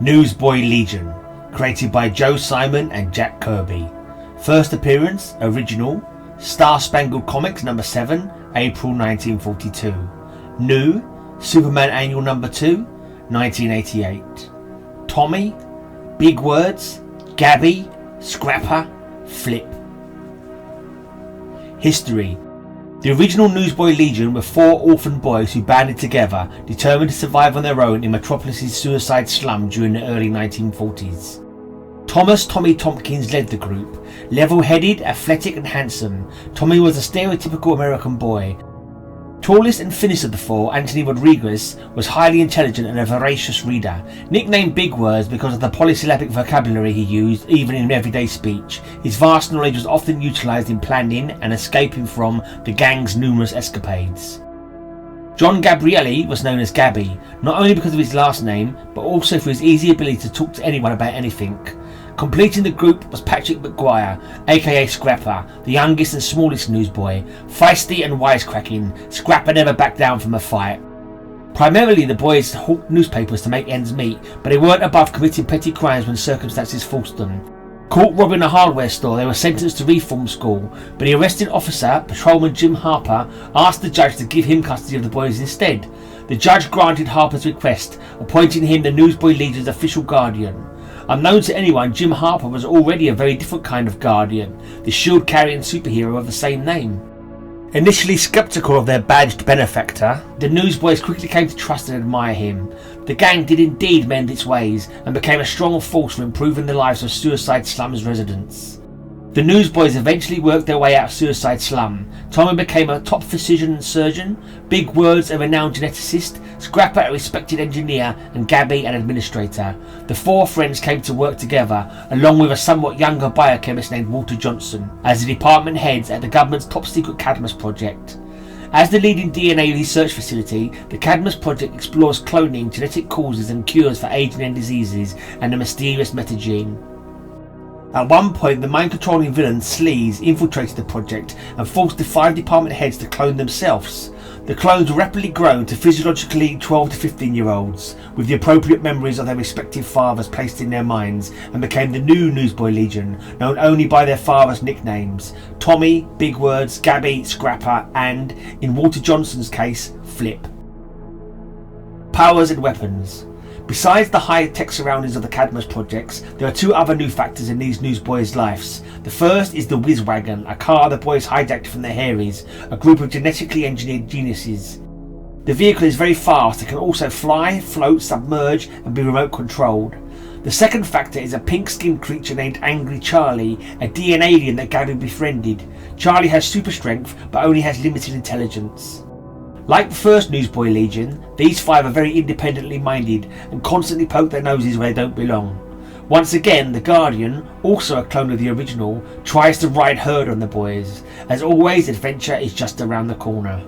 Newsboy Legion, created by Joe Simon and Jack Kirby. First appearance, original, Star Spangled Comics number 7, April 1942. New, Superman Annual number 2, 1988. Tommy, Big Words, Gabby, Scrapper, Flip. History. The original Newsboy Legion were 4 orphan boys who banded together, determined to survive on their own in Metropolis's suicide slum during the early 1940s. Thomas "Tommy" Tompkins led the group. Level-headed, athletic and handsome, Tommy was a stereotypical American boy. Tallest and thinnest of the 4, Anthony Rodriguez, was highly intelligent and a voracious reader. Nicknamed Big Words because of the polysyllabic vocabulary he used even in everyday speech, his vast knowledge was often utilised in planning and escaping from the gang's numerous escapades. John Gabrielli was known as Gabby, not only because of his last name, but also for his easy ability to talk to anyone about anything. Completing the group was Patrick McGuire, aka Scrapper, the youngest and smallest newsboy. Feisty and wisecracking, Scrapper never backed down from a fight. Primarily the boys hawked newspapers to make ends meet, but they weren't above committing petty crimes when circumstances forced them. Caught robbing a hardware store, they were sentenced to reform school, but the arresting officer, Patrolman Jim Harper, asked the judge to give him custody of the boys instead. The judge granted Harper's request, appointing him the Newsboy Legion's official guardian. Unknown to anyone, Jim Harper was already a very different kind of guardian, the shield-carrying superhero of the same name. Initially sceptical of their badged benefactor, the newsboys quickly came to trust and admire him. The gang did indeed mend its ways and became a strong force for improving the lives of Suicide Slum's residents. The newsboys eventually worked their way out of Suicide Slum. Tommy became a top physician and surgeon, Big Words a renowned geneticist, Scrapper a respected engineer, and Gabby an administrator. The 4 friends came to work together, along with a somewhat younger biochemist named Walter Johnson, as the department heads at the government's top-secret Cadmus project. As the leading DNA research facility, the Cadmus project explores cloning, genetic causes and cures for aging and diseases, and the mysterious metagene. At one point, the mind-controlling villain Sleaze infiltrated the project and forced the 5 department heads to clone themselves. The clones rapidly grown to physiologically 12 to 15-year-olds, with the appropriate memories of their respective fathers placed in their minds, and became the new Newsboy Legion, known only by their fathers' nicknames: Tommy, Big Words, Gabby, Scrapper, and, in Walter Johnson's case, Flip. Powers and weapons. Besides the high-tech surroundings of the Cadmus projects, there are 2 other new factors in these newsboys' lives. The first is the Whiz Wagon, a car the boys hijacked from the Harries, a group of genetically engineered geniuses. The vehicle is very fast and can also fly, float, submerge, and be remote controlled. The second factor is a pink-skinned creature named Angry Charlie, a DNA alien that Gabby befriended. Charlie has super strength, but only has limited intelligence. Like the first Newsboy Legion, these 5 are very independently minded and constantly poke their noses where they don't belong. Once again, the Guardian, also a clone of the original, tries to ride herd on the boys. As always, adventure is just around the corner.